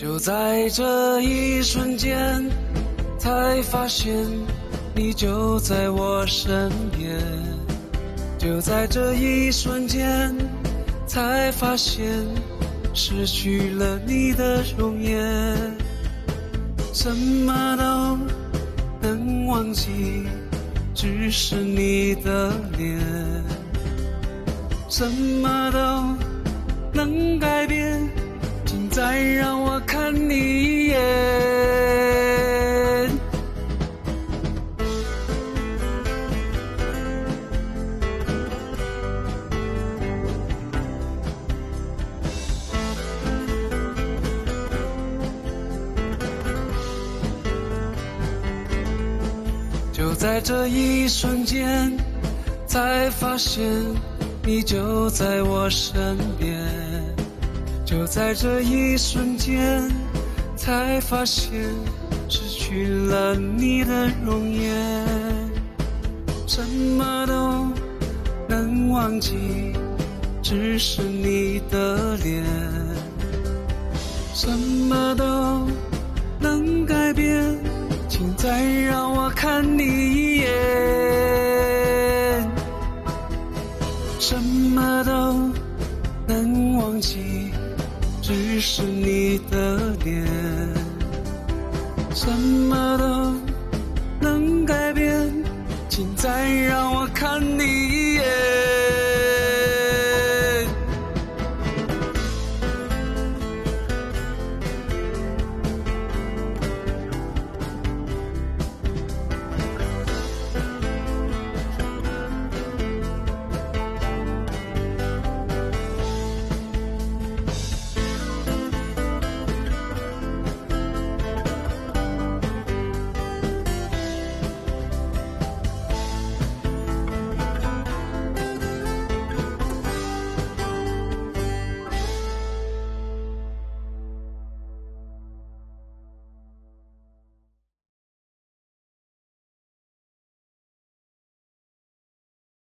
就在这一瞬间，才发现你就在我身边。就在这一瞬间，才发现失去了你的容颜。什么都能忘记，只是你的脸。什么都能改变，请再让我看你一眼。就在这一瞬间，才发现你就在我身边。就在这一瞬间，才发现失去了你的容颜。什么都能忘记，只是你的脸。什么都能改变，请再让我看你一眼。什么都能忘记，只是你的脸。什么都能改变，请再